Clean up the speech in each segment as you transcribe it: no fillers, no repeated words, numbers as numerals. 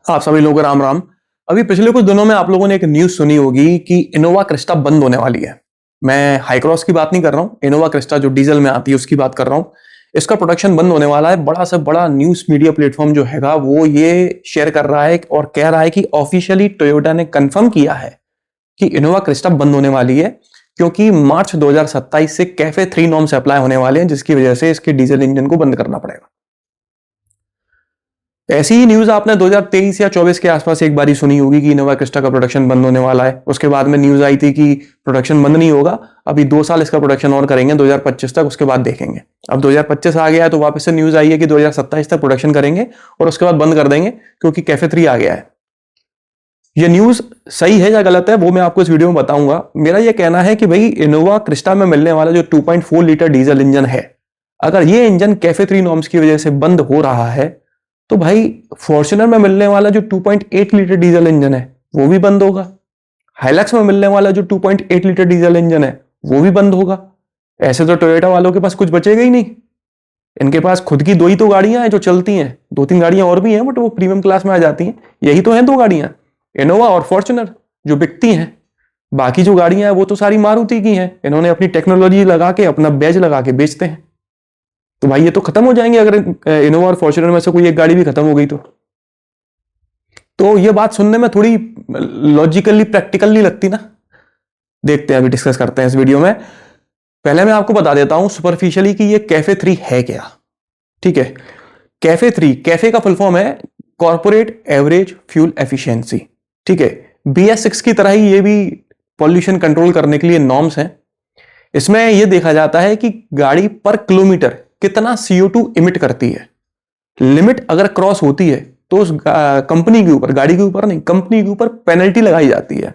आप सभी लोगों को राम राम। अभी पिछले कुछ दिनों में आप लोगों ने एक न्यूज सुनी होगी कि इनोवा क्रिस्टा बंद होने वाली है। मैं हाई क्रॉस की बात नहीं कर रहा हूँ, इनोवा क्रिस्टा जो डीजल में आती है उसकी बात कर रहा हूँ। इसका प्रोडक्शन बंद होने वाला है। बड़ा से बड़ा न्यूज मीडिया प्लेटफॉर्म जो हैगा वो ये शेयर कर रहा है और कह रहा है कि ऑफिशियली टोयोटा ने कंफर्म किया है कि इनोवा क्रिस्टा बंद होने वाली है, क्योंकि मार्च 2027 से कैफे 3 नॉर्म्स अप्लाई होने वाले हैं, जिसकी वजह से इसके डीजल इंजन को बंद करना पड़ेगा। ऐसी ही न्यूज आपने 2023 या 24 के आसपास एक बारी सुनी होगी कि इनोवा क्रिस्टा का प्रोडक्शन बंद होने वाला है। उसके बाद में न्यूज आई थी कि प्रोडक्शन बंद नहीं होगा, अभी 2 साल इसका प्रोडक्शन और करेंगे 2025 तक, उसके बाद देखेंगे। अब 2025 आ गया है तो वापस से न्यूज आई है कि 2027 तक प्रोडक्शन करेंगे और उसके बाद बंद कर देंगे, क्योंकि कैफे 3 आ गया है। ये न्यूज सही है या गलत है वो मैं आपको इस वीडियो में बताऊंगा। मेरा ये कहना है कि भाई इनोवा क्रिस्टा में मिलने वाला जो 2.4 लीटर डीजल इंजन है, अगर ये इंजन कैफे 3 नॉर्म्स की वजह से बंद हो रहा है तो भाई फॉर्च्यूनर में मिलने वाला जो 2.8 लीटर डीजल इंजन है वो भी बंद होगा। हाइलक्स में मिलने वाला जो 2.8 लीटर डीजल इंजन है वो भी बंद होगा। ऐसे तो टोयोटा वालों के पास कुछ बचेगा ही नहीं। इनके पास खुद की 2 ही तो गाड़ियां हैं जो चलती हैं, 2-3 गाड़ियां और भी हैं बट वो प्रीमियम क्लास में आ जाती हैं। यही तो हैं 2 गाड़ियां, इनोवा और फॉर्च्यूनर, जो बिकती हैं। बाकी जो गाड़ियां हैं वो तो सारी मारुति की हैं। इन्होंने अपनी टेक्नोलॉजी लगा के, अपना बैज लगा के बेचते हैं। तो भाई ये तो खत्म हो जाएंगे अगर इनोवा और फॉर्च्यूनर में से कोई एक गाड़ी भी खत्म हो गई तो ये बात सुनने में थोड़ी लॉजिकली प्रैक्टिकल नहीं लगती ना। देखते हैं, अभी डिस्कस करते हैं इस वीडियो में। पहले मैं आपको बता देता हूं सुपरफिशियली कि ये कैफे 3 है क्या। ठीक है, कैफे 3, कैफे का फुल फॉर्म है कॉर्पोरेट एवरेज फ्यूल एफिशिएंसी। ठीक है, BS6 की तरह ही ये भी पॉल्यूशन कंट्रोल करने के लिए नॉर्म्स हैं। इसमें यह देखा जाता है कि गाड़ी पर किलोमीटर कितना CO2 इमिट करती है। लिमिट अगर क्रॉस होती है तो उस कंपनी के ऊपर, गाड़ी के ऊपर नहीं, कंपनी के ऊपर पेनल्टी लगाई जाती है।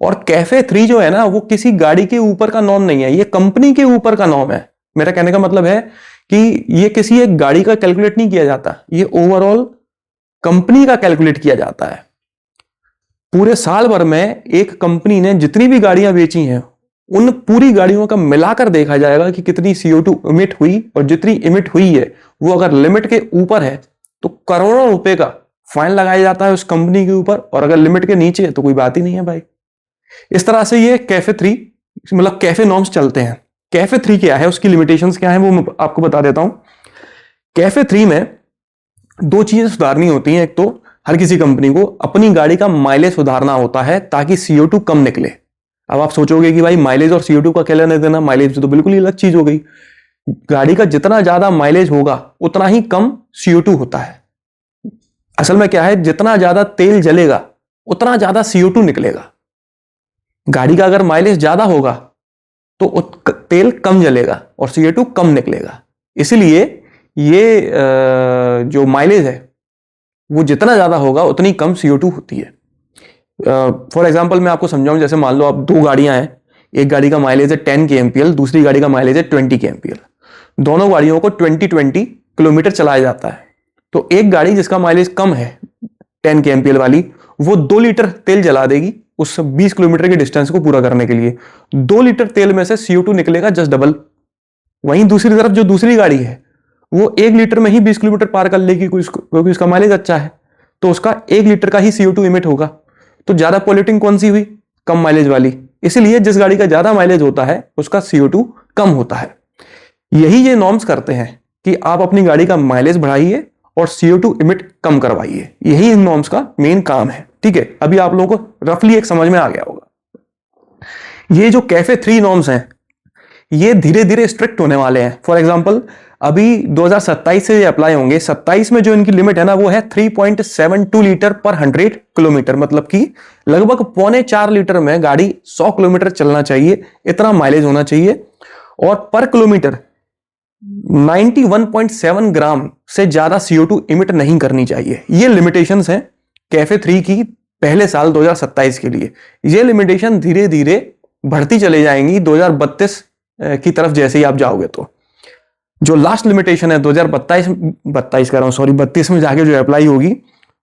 और कैफे 3 जो है ना वो किसी गाड़ी के ऊपर का नॉर्म नहीं है, ये कंपनी के ऊपर का नॉर्म है। मेरा कहने का मतलब है कि ये किसी एक गाड़ी का कैलकुलेट नहीं किया जाता, ये ओवरऑल कंपनी का कैलकुलेट किया जाता है। पूरे साल भर में एक कंपनी ने जितनी भी गाड़ियां बेची हैं उन पूरी गाड़ियों का मिलाकर देखा जाएगा कि कितनी CO2 इमिट हुई, और जितनी इमिट हुई है वो अगर लिमिट के ऊपर है तो करोड़ों रुपए का फाइन लगाया जाता है उस कंपनी के ऊपर, और अगर लिमिट के नीचे है तो कोई बात ही नहीं है भाई। इस तरह से ये कैफे 3 मतलब कैफे नॉर्म्स चलते हैं। कैफे 3 क्या है, उसकी लिमिटेशंस क्या है वो मैं आपको बता देता हूं। कैफे 3 में 2 चीजें सुधारनी होती हैं। एक तो हर किसी कंपनी को अपनी गाड़ी का माइलेज सुधारना होता है ताकि CO2 कम निकले। अब आप सोचोगे कि भाई माइलेज और CO2 का क्या लेना देना, माइलेज तो बिल्कुल ही अलग चीज हो गई। गाड़ी का जितना ज्यादा माइलेज होगा उतना ही कम CO2 होता है। असल में क्या है, जितना ज्यादा तेल जलेगा उतना ज्यादा CO2 निकलेगा। गाड़ी का अगर माइलेज ज्यादा होगा तो तेल कम जलेगा और CO2 कम निकलेगा। इसलिए ये जो माइलेज है वो जितना ज्यादा होगा उतनी कम CO2 होती है। फॉर एग्जाम्पल मैं आपको समझाऊं, जैसे मान लो आप 2 गाड़ियां हैं, एक गाड़ी का माइलेज है 10 kmpl, दूसरी गाड़ी का माइलेज है 20 kmpl। दोनों गाड़ियों को 20-20 किलोमीटर चलाया जाता है। तो एक गाड़ी जिसका माइलेज कम है 10 kmpl वाली, वो 2 लीटर तेल जला देगी उस 20 किलोमीटर के डिस्टेंस को पूरा करने के लिए। 2 लीटर तेल में से CO2 निकलेगा जस्ट डबल। वहीं दूसरी तरफ जो दूसरी गाड़ी है वो 1 लीटर में ही 20 किलोमीटर पार कर लेगी, क्योंकि उसका माइलेज अच्छा है, तो उसका 1 लीटर का ही CO2 इमिट होगा। तो ज्यादा पॉल्यूटिंग कौन सी हुई, कम माइलेज वाली। इसलिए जिस गाड़ी का ज्यादा माइलेज होता है उसका CO2 कम होता है। यही ये नॉर्म्स करते हैं कि आप अपनी गाड़ी का माइलेज बढ़ाइए और CO2 इमिट कम करवाइए। यही इन नॉर्म्स का मेन काम है। ठीक है, अभी आप लोगों को रफली एक समझ में आ गया होगा। ये जो कैफे 3 नॉर्म्स हैं ये धीरे धीरे स्ट्रिक्ट होने वाले हैं। फॉर एग्जांपल अभी 2027 से ये अप्लाई होंगे। 27 में जो इनकी लिमिट है ना वो है 3.72 लीटर पर 100 किलोमीटर, मतलब कि लगभग 3.25 लीटर में गाड़ी 100 किलोमीटर चलना चाहिए, इतना माइलेज होना चाहिए। और पर किलोमीटर 91.7 ग्राम से ज्यादा CO2 इमिट नहीं करनी चाहिए। ये लिमिटेशंस हैं कैफे 3 की पहले साल 2027 के लिए। ये लिमिटेशन धीरे धीरे बढ़ती चली जाएंगी 2032 की तरफ जैसे ही आप जाओगे। तो जो लास्ट लिमिटेशन है 32 में जाके जो अप्लाई होगी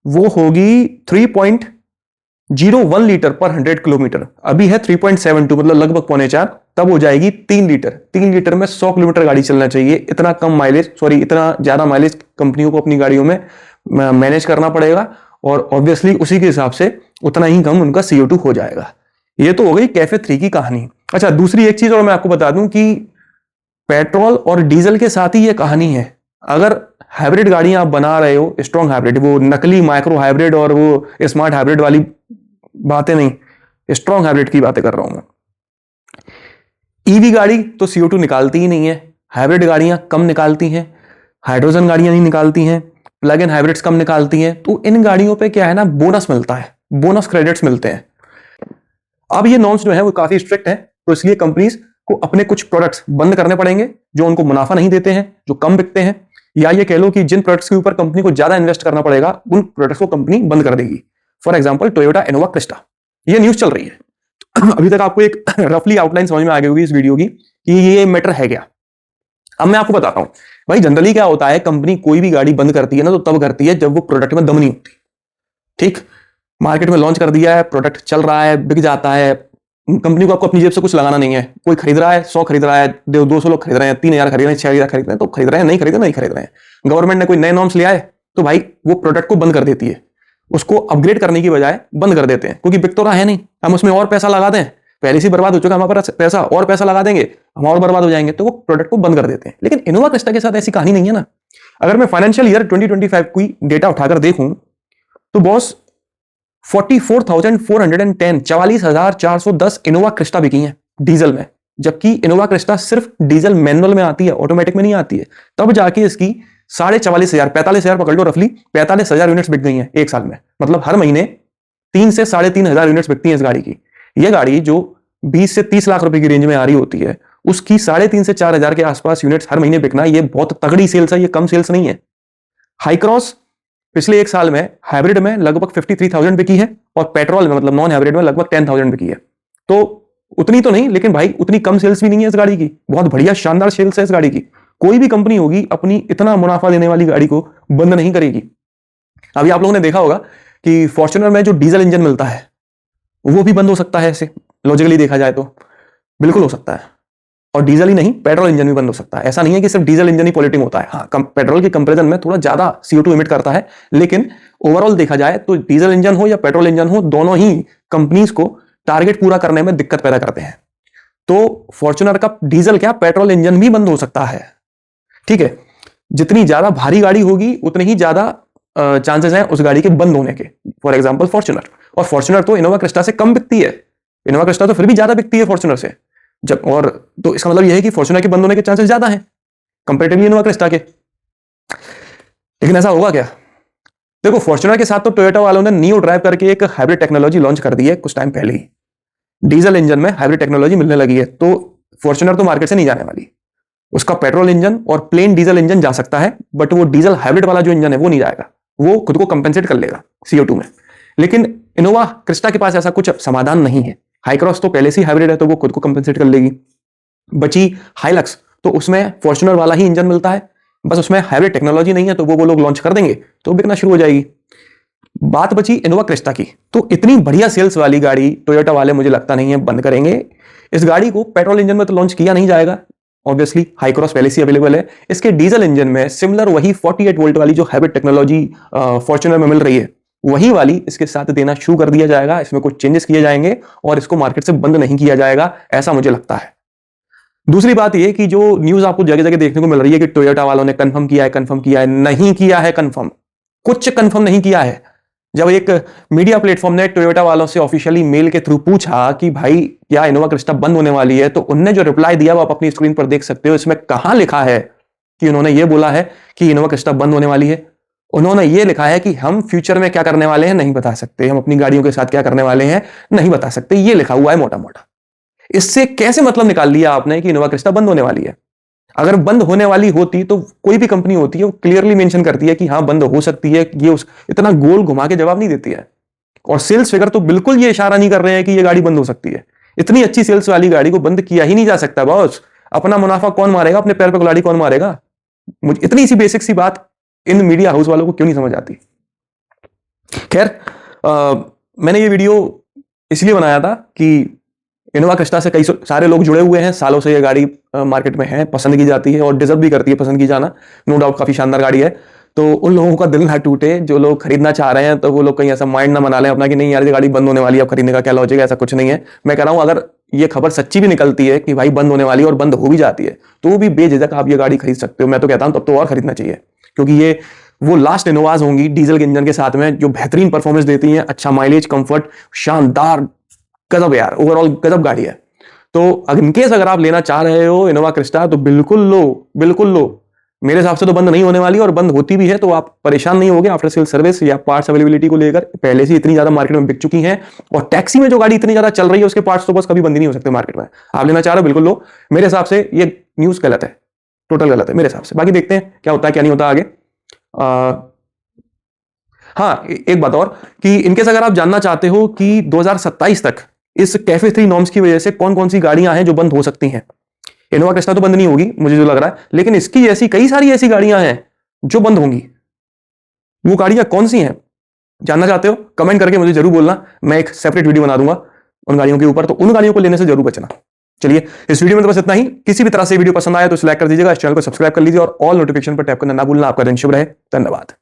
वो होगी 3.01 लीटर पर 100 किलोमीटर। अभी है 3.72, मतलब लगभग 3.25, तब हो जाएगी 3 लीटर। 3 लीटर में 100 किलोमीटर गाड़ी चलना चाहिए। इतना ज्यादा माइलेज कंपनियों को अपनी गाड़ियों में मैनेज करना पड़ेगा और ऑब्वियसली उसी के हिसाब से उतना ही कम उनका CO2 हो जाएगा। ये तो हो गई कैफे 3 की कहानी। अच्छा, दूसरी एक चीज और मैं आपको बता दूं कि पेट्रोल और डीजल के साथ ही ये कहानी है। अगर हाइब्रिड गाड़ियां आप बना रहे हो, स्ट्रॉन्ग हाइब्रिड, वो नकली माइक्रो हाइब्रिड और वो स्मार्ट हाइब्रिड वाली बातें नहीं, स्ट्रॉन्ग हाइब्रिड की बातें कर रहा हूं मैं। ईवी गाड़ी तो CO2 निकालती ही नहीं है, हाइब्रिड गाड़ियां कम निकालती हैं, हाइड्रोजन गाड़ियां नहीं निकालती हैं, प्लग इन हाइब्रिड्स कम निकालती हैं। तो इन गाड़ियों पे क्या है ना, बोनस मिलता है, बोनस क्रेडिट्स मिलते हैं। अब ये नॉर्म्स जो है वो काफी स्ट्रिक्ट है, तो इसलिए कंपनीज को अपने कुछ प्रोडक्ट्स बंद करने पड़ेंगे जो उनको मुनाफा नहीं देते हैं, जो कम बिकते हैं, या ये कह लो कि जिन प्रोडक्ट्स के ऊपर कंपनी को ज्यादा इन्वेस्ट करना पड़ेगा उन प्रोडक्ट्स को कंपनी बंद कर देगी। For example Toyota Innova Crysta, ये न्यूज चल रही है। अभी तक आपको एक रफली आउटलाइन समझ में आ गई होगी इस वीडियो की कि ये मैटर है क्या। अब मैं आपको बताता हूं भाई, जनरली क्या होता है, कंपनी कोई भी गाड़ी बंद करती है ना तो तब करती है जब वो प्रोडक्ट में दम नहीं होती। ठीक, मार्केट में लॉन्च कर दिया है, प्रोडक्ट चल रहा है, बिक जाता है, कंपनी को आपको अपनी जेब से कुछ लगाना नहीं है। कोई खरीद रहा है, 100 खरीद रहा है, 200 लोग खरीद रहे हैं, 3000 खरीद रहे हैं, 6000 खरीद रहे हैं, तो खरीद रहे हैं, नहीं खरीद रहे हैं। गवर्नमेंट ने कोई नए नॉर्म्स लिया है तो भाई वो प्रोडक्ट को बंद कर देती है, उसको अपग्रेड करने की बजाय बंद कर देते हैं, क्योंकि बिक तो रहा है नहीं, हम उसमें और पैसा लगा दें, पहले से बर्बाद हो चुका हमारे पास पैसा, और पैसा लगा देंगे हम और बर्बाद हो जाएंगे, तो वो प्रोडक्ट को बंद कर देते हैं। लेकिन इनोवा क्रिस्टा के साथ ऐसी कहानी नहीं है ना। अगर मैं फाइनेंशियल ईयर 2025 की डेटा उठाकर देखूं तो बॉस 44,410 इनोवा क्रिस्टा बिकी हैं डीजल में, जबकि इनोवा क्रिस्टा सिर्फ डीजल मैनुअल में आती है, ऑटोमेटिक में नहीं आती है। तब जाके इसकी 44,500 45,000 पकड़ लो, रफली 45,000 यूनिट्स बिक गई हैं एक साल में। मतलब हर महीने 3 से 3,500 यूनिट्स बिकती हैं इस गाड़ी की। यह गाड़ी जो 20 से 30 लाख रुपए की रेंज में आ रही होती है, उसकी 3,500 से 4,000 के आसपास यूनिट्स हर महीने बिकना, ये बहुत तगड़ी सेल्स है, ये कम सेल्स नहीं है। हाईक्रॉस पिछले एक साल में हाइब्रिड में लगभग 53,000 बिकी है और पेट्रोल में मतलब नॉन हाइब्रिड में लगभग 10,000 बिकी है। तो उतनी तो नहीं, लेकिन भाई उतनी कम सेल्स भी नहीं है इस गाड़ी की, बहुत बढ़िया शानदार सेल्स है इस गाड़ी की। कोई भी कंपनी होगी अपनी इतना मुनाफा देने वाली गाड़ी को बंद नहीं करेगी। अभी आप लोगों ने देखा होगा कि फॉर्च्यूनर में जो डीजल इंजन मिलता है वो भी बंद हो सकता है, ऐसे लॉजिकली देखा जाए तो बिल्कुल हो सकता है। और डीजल ही नहीं, पेट्रोल इंजन भी बंद हो सकता है। ऐसा नहीं है कि सिर्फ डीजल इंजन ही पॉल्यूटिंग होता है, हाँ पेट्रोल के कंपैरिजन में थोड़ा ज्यादा CO2 इमिट करता है, लेकिन ओवरऑल देखा जाए तो डीजल इंजन हो या पेट्रोल इंजन हो, दोनों ही कंपनीज को टारगेट पूरा करने में दिक्कत पैदा करते हैं। तो फॉर्च्यूनर का डीजल क्या, पेट्रोल इंजन भी बंद हो सकता है। ठीक है, जितनी ज्यादा भारी गाड़ी होगी उतनी ही ज्यादा चांसेस हैं उस गाड़ी के बंद होने के। फॉर एग्जाम्पल फॉर्च्यूनर, और फॉर्च्यूनर तो इनोवा क्रिस्टा से कम बिकती है, इनोवा क्रिस्टा तो फिर भी ज्यादा बिकती है फॉर्च्यूनर से। जब और तो इसका मतलब यह है कि फॉर्च्यूनर के बंद होने के चांसेस ज्यादा हैं कंपैरेटिवली इनोवा क्रिस्टा के। लेकिन ऐसा होगा क्या? देखो, फॉर्च्यूनर के साथ तो टोयोटा वालों ने नियो ड्राइव करके एक हाइब्रिड टेक्नोलॉजी लॉन्च कर दी है कुछ टाइम पहले ही। डीजल इंजन में हाइब्रिड टेक्नोलॉजी मिलने लगी है, तो फॉर्च्यूनर तो मार्केट से नहीं जाने वाली। उसका पेट्रोल इंजन और प्लेन डीजल इंजन जा सकता है, बट वो डीजल हाइब्रिड वाला जो इंजन है वो नहीं जाएगा, वो खुद को कंपेंसेट कर लेगा CO2 में। लेकिन इनोवा क्रिस्टा के पास ऐसा कुछ समाधान नहीं है। हाईक्रॉस तो पहले से हाइब्रिड है तो वो खुद को कंपेंसेट कर लेगी। बची हाइलक्स, तो उसमें फॉर्च्यूनर वाला ही इंजन मिलता है, बस उसमें हाइब्रिड टेक्नोलॉजी नहीं है, तो वो लोग लॉन्च कर देंगे तो बिकना शुरू हो जाएगी। बात बची इनोवा क्रिस्टा की, तो इतनी बढ़िया सेल्स वाली गाड़ी टोयोटा वाले मुझे लगता नहीं है बंद करेंगे। इस गाड़ी को पेट्रोल इंजन में तो लॉन्च किया नहीं जाएगा, ऑब्वियसली हाईक्रॉस पहले से अवेलेबल है। इसके डीजल इंजन में सिमिलर वही 48 वोल्ट वाली जो हाइब्रिड टेक्नोलॉजी फॉर्च्यूनर में मिल रही है, वही वाली इसके साथ देना शुरू कर दिया जाएगा। इसमें कुछ चेंजेस किए जाएंगे और इसको मार्केट से बंद नहीं किया जाएगा, ऐसा मुझे लगता है। दूसरी बात यह कि जो न्यूज आपको जगह जगह देखने को मिल रही है कि टोयोटा वालों ने कंफर्म किया है, नहीं किया है कंफर्म, कुछ कंफर्म नहीं किया है। जब एक मीडिया प्लेटफॉर्म ने टोयोटा वालों से ऑफिशियली मेल के थ्रू पूछा कि भाई क्या इनोवा क्रिस्टा बंद होने वाली है, तो उनने जो रिप्लाई दिया वो आप अपनी स्क्रीन पर देख सकते हो। इसमें कहां लिखा है कि उन्होंने ये बोला है कि इनोवा क्रिस्टा बंद होने वाली है? उन्होंने ये लिखा है कि हम फ्यूचर में क्या करने वाले हैं नहीं बता सकते, हम अपनी गाड़ियों के साथ क्या करने वाले हैं नहीं बता सकते, ये लिखा हुआ है मोटा मोटा। इससे कैसे मतलब निकाल लिया आपने कि इनोवा क्रिस्टा बंद होने वाली है? अगर बंद होने वाली होती तो कोई भी कंपनी होती है वो क्लियरली मेंशन करती है कि हाँ बंद हो सकती है, ये इतना गोल घुमा के जवाब नहीं देती है। और सेल्स फिगर तो बिल्कुल ये इशारा नहीं कर रहे हैं कि ये गाड़ी बंद हो सकती है। इतनी अच्छी सेल्स वाली गाड़ी को बंद किया ही नहीं जा सकता बॉस। अपना मुनाफा कौन मारेगा, अपने पैर पे कुल्हाड़ी कौन मारेगा? मुझे इतनी सी बेसिक सी बात इन मीडिया हाउस वालों को क्यों नहीं समझ आती? खैर, मैंने ये वीडियो इसलिए बनाया था कि इनोवा क्रिस्टा से कई सारे लोग जुड़े हुए हैं, सालों से ये गाड़ी मार्केट में है, पसंद की जाती है और डिजर्व भी करती है पसंद की जाना, नो डाउट काफी शानदार गाड़ी है। तो उन लोगों का दिल ना टूटे जो लोग खरीदना चाह रहे हैं, तो वो लोग कहीं ऐसा माइंड ना बना लें अपना कि नहीं यार ये गाड़ी बंद होने वाली है, अब खरीदने का क्या लॉजिक है। ऐसा कुछ नहीं है। मैं कह रहा हूं अगर ये खबर सच्ची भी निकलती है कि भाई बंद होने वाली है और बंद हो भी जाती है, तो भी बेझिझक आप ये गाड़ी खरीद सकते हो। मैं तो कहता हूं तब तो और खरीदना चाहिए, क्योंकि ये वो लास्ट इनोवाज होंगी डीजल के इंजन के साथ में जो बेहतरीन परफॉर्मेंस देती हैं, अच्छा माइलेज, कंफर्ट, शानदार, गजब यार, ओवरऑल गजब गाड़ी है। तो इनकेस अगर आप लेना चाह रहे हो इनोवा क्रिस्टा तो बिल्कुल लो, बिल्कुल लो। मेरे हिसाब से तो बंद नहीं होने वाली, और बंद होती भी है तो आप परेशान नहीं होगे आफ्टर सेल सर्विस या पार्ट्स अवेलेबिलिटी को लेकर। पहले से इतनी ज्यादा मार्केट में बिक चुकी हैं, और टैक्सी में जो गाड़ी इतनी ज्यादा चल रही है उसके पार्ट्स तो बस कभी बंद नहीं हो सकते मार्केट में। आप लेना चाह रहे हो बिल्कुल लो। मेरे हिसाब से ये न्यूज गलत है, टोटल गलत है मेरे हिसाब से। बाकी देखते हैं क्या होता है क्या नहीं होता आगे। हाँ, एक बात और कि इनकेस अगर आप जानना चाहते हो कि 2027 तक इस कैफे 3 नॉर्म्स की वजह से कौन कौन सी गाड़ियां हैं जो बंद हो सकती हैं। इनोवा क्रिस्टा तो बंद नहीं होगी मुझे जो लग रहा है, लेकिन इसकी ऐसी कई सारी ऐसी गाड़ियां हैं जो बंद होंगी। वो गाड़ियां कौन सी हैं जानना चाहते हो, कमेंट करके मुझे जरूर बोलना। मैं एक सेपरेट वीडियो बना दूंगा उन गाड़ियों के ऊपर, तो उन गाड़ियों को लेने से जरूर बचना। चलिए, इस वीडियो में तो बस इतना ही। किसी भी तरह से वीडियो पसंद आया तो इसे लाइक कर दीजिएगा, इस चैनल को सब्सक्राइब कर लीजिए और ऑल नोटिफिकेशन पर टैप करना ना भूलना। आपका दिन शुभ रहे। धन्यवाद।